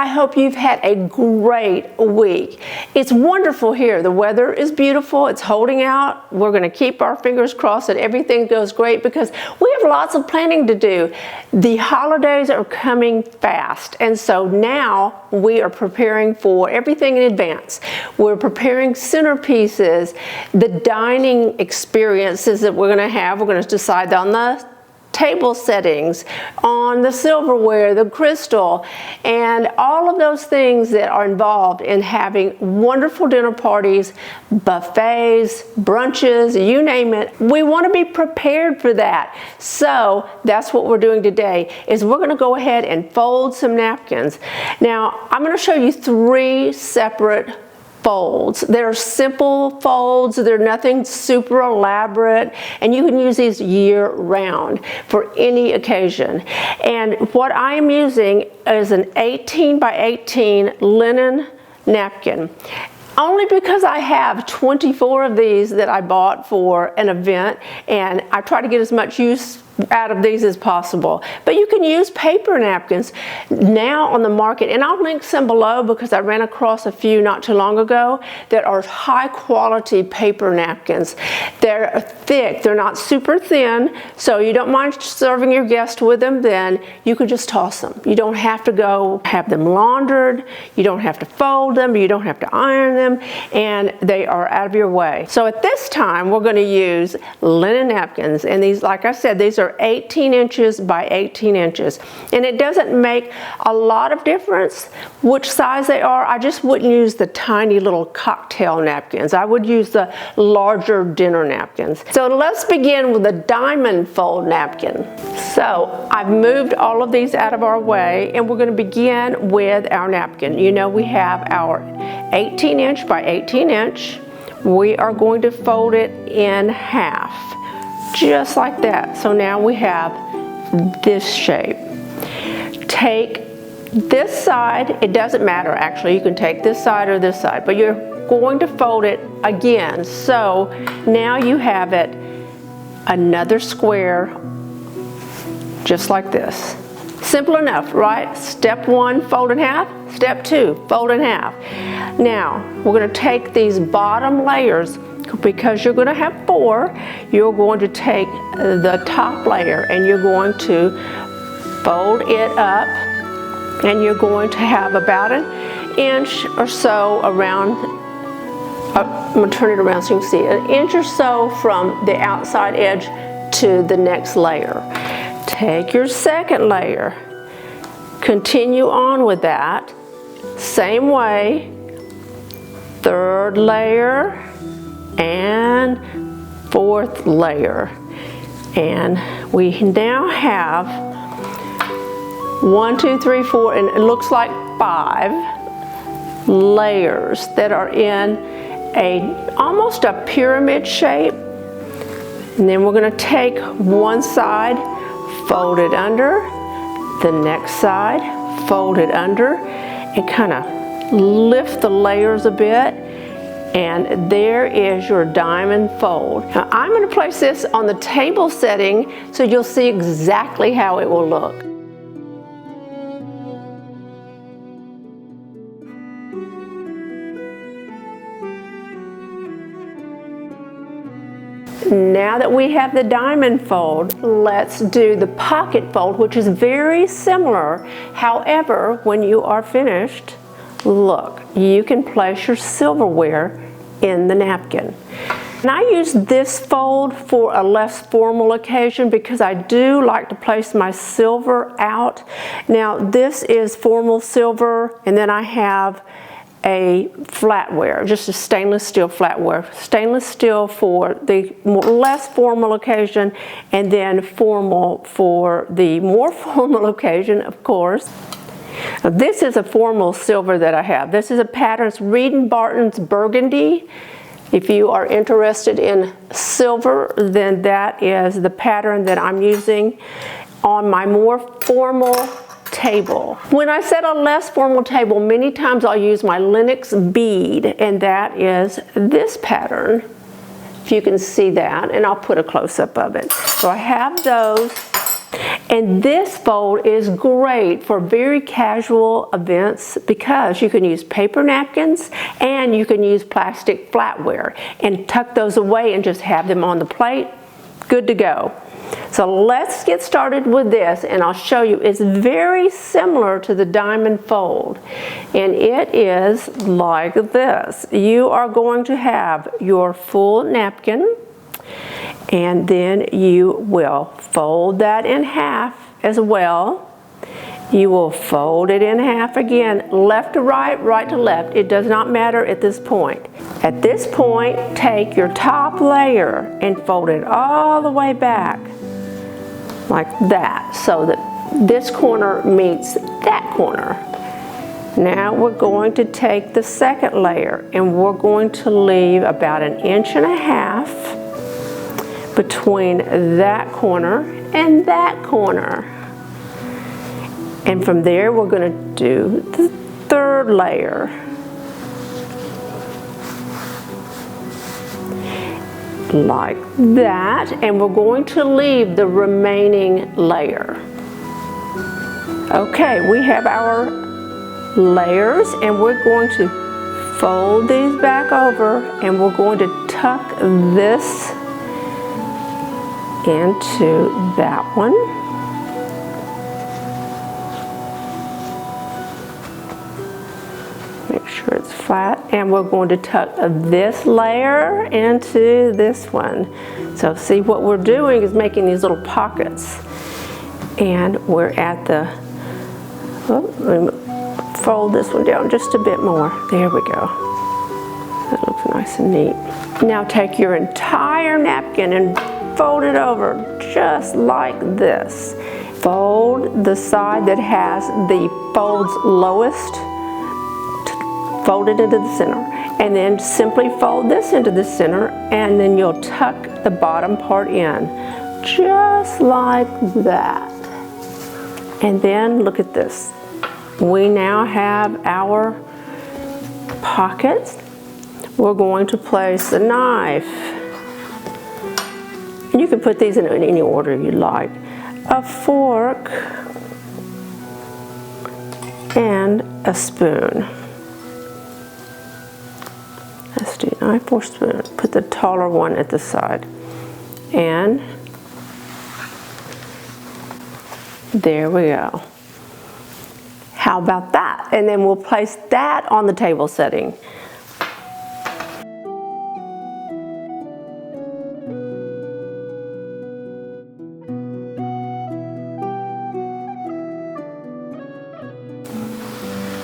I hope you've had a great week. It's wonderful here. The weather is beautiful. It's holding out. We're going to keep our fingers crossed that everything goes great because we have lots of planning to do. The holidays are coming fast, and so now we are preparing for everything in advance. We're preparing centerpieces, the dining experiences that we're going to have. We're going to decide on the table settings, on the silverware, the crystal, and all of those things that are involved in having wonderful dinner parties, buffets, brunches, you name it. We want to be prepared for that. So that's what we're doing today, is we're going to go ahead and fold some napkins. Now, I'm going to show you 3 separate folds. They're simple folds, they're nothing super elaborate, and you can use these year round for any occasion. And what I am using is an 18 by 18 linen napkin. Only because I have 24 of these that I bought for an event, and I try to get as much use out of these as possible. But you can use paper napkins now on the market, and I'll link some below because I ran across a few not too long ago that are high quality paper napkins. They're thick, they're not super thin, so you don't mind serving your guests with them, then you can just toss them. You don't have to go have them laundered, you don't have to fold them, you don't have to iron them, and they are out of your way. So at this time we're going to use linen napkins, and these, like I said, these are 18 inches by 18 inches, and it doesn't make a lot of difference which size they are. I just wouldn't use the tiny little cocktail napkins. I would use the larger dinner napkins. So let's begin with the diamond fold napkin. So I've moved all of these out of our way, and we're going to begin with our napkin. You know, we have our 18 inch by 18 inch. We are going to fold it in half. Just like that. So now we have this shape. Take this side, it doesn't matter actually, you can take this side or this side, but you're going to fold it again. So now you have it another square just like this. Simple enough, right? Step 1, fold in half. Step 2, fold in half. Now we're going to take these bottom layers. Because you're going to have 4, you're going to take the top layer and you're going to fold it up, and you're going to have about an inch or so around, I'm going to turn it around so you can see, an inch or so from the outside edge to the next layer. Take your second layer, continue on with that, same way, third layer, and 4th layer, and we now have 1, 2, 3, 4, and it looks like 5 layers that are in almost a pyramid shape. And then we're going to take one side, fold it under, the next side, fold it under, and kind of lift the layers a bit. And there is your diamond fold. Now I'm going to place this on the table setting so you'll see exactly how it will look. Now that we have the diamond fold, let's do the pocket fold, which is very similar. However, when you are finished, look, you can place your silverware in the napkin. And I use this fold for a less formal occasion because I do like to place my silver out. Now this is formal silver, and then I have a flatware, just a stainless steel flatware. Stainless steel for the less formal occasion, and then formal for the more formal occasion, of course. Now, this is a formal silver that I have. This is a pattern, it's Reed & Barton's Burgundy. If you are interested in silver, then that is the pattern that I'm using on my more formal table. When I said a less formal table, many times I'll use my Lenox bead, and that is this pattern, if you can see that, and I'll put a close-up of it. So I have those, And this fold is great for very casual events because you can use paper napkins and you can use plastic flatware and tuck those away and just have them on the plate. Good to go. So let's get started with this, and I'll show you. It's very similar to the diamond fold, and it is like this. You are going to have your full napkin, and then you will fold that in half as well. You will fold it in half again, left to right, right to left. It does not matter at this point. At this point, take your top layer and fold it all the way back like that, so that this corner meets that corner. Now we're going to take the second layer and we're going to leave about 1.5 inches between that corner and that corner. And from there we're going to do the third layer. Like that, and we're going to leave the remaining layer. Okay, we have our layers, and we're going to fold these back over, and we're going to tuck this into that one. Make sure it's flat, and we're going to tuck this layer into this one. So see, what we're doing is making these little pockets, and we're at the, let me fold this one down just a bit more. There we go. That looks nice and neat. Now take your entire napkin and fold it over just like this. Fold the side that has the folds lowest, fold it into the center, and then simply fold this into the center, and then you'll tuck the bottom part in just like that. And then look at this. We now have our pockets. We're going to place the knife, and you can put these in any order you like. A fork and a spoon. Let's do knife or spoon. Put the taller one at the side. And there we go. How about that? And then we'll place that on the table setting.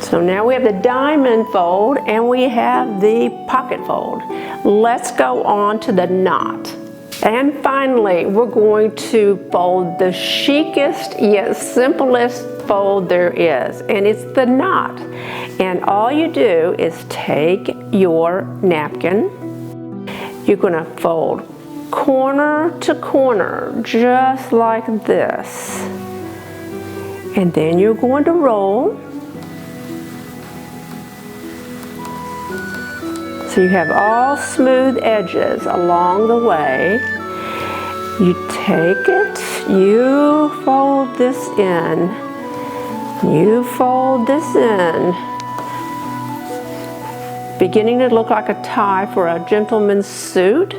So now we have the diamond fold and we have the pocket fold. Let's go on to the knot. And finally, we're going to fold the chicest yet simplest fold there is, and it's the knot. And all you do is take your napkin. You're going to fold corner to corner, just like this. And then you're going to roll. So you have all smooth edges along the way. You take it, you fold this in, you fold this in, beginning to look like a tie for a gentleman's suit.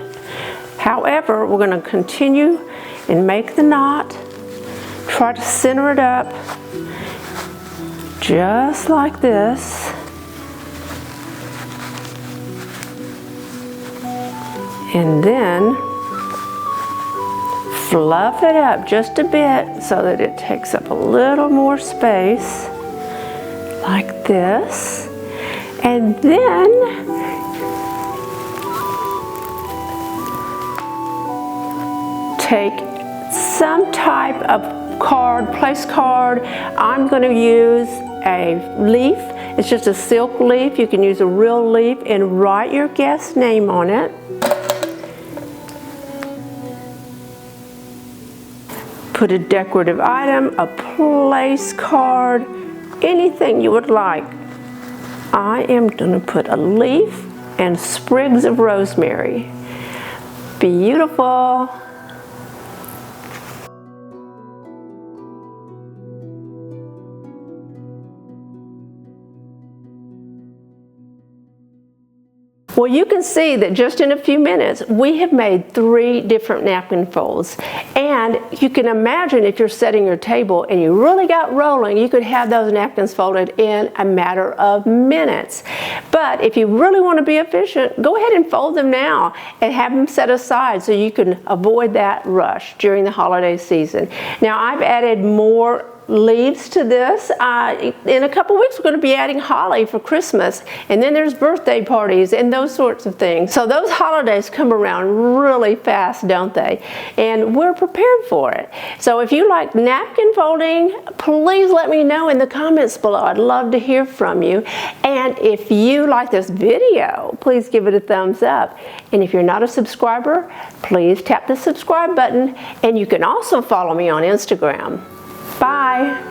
However, we're going to continue and make the knot, try to center it up, just like this. And then fluff it up just a bit so that it takes up a little more space, like this. And then take some type of card, place card. I'm going to use a leaf. It's just a silk leaf. You can use a real leaf and write your guest's name on it. Put a decorative item, a place card, anything you would like. I am going to put a leaf and sprigs of rosemary. Beautiful. Well, you can see that just in a few minutes, we have made 3 different napkin folds. And you can imagine if you're setting your table and you really got rolling, you could have those napkins folded in a matter of minutes. But if you really want to be efficient, go ahead and fold them now and have them set aside so you can avoid that rush during the holiday season. Now, I've added more leaves to this. In a couple weeks we're going to be adding holly for Christmas, and then there's birthday parties and those sorts of things. So those holidays come around really fast, don't they? And we're prepared for it. So if you like napkin folding, please let me know in the comments below. I'd love to hear from you. And if you like this video, please give it a thumbs up. And if you're not a subscriber, please tap the subscribe button, and you can also follow me on Instagram. Bye.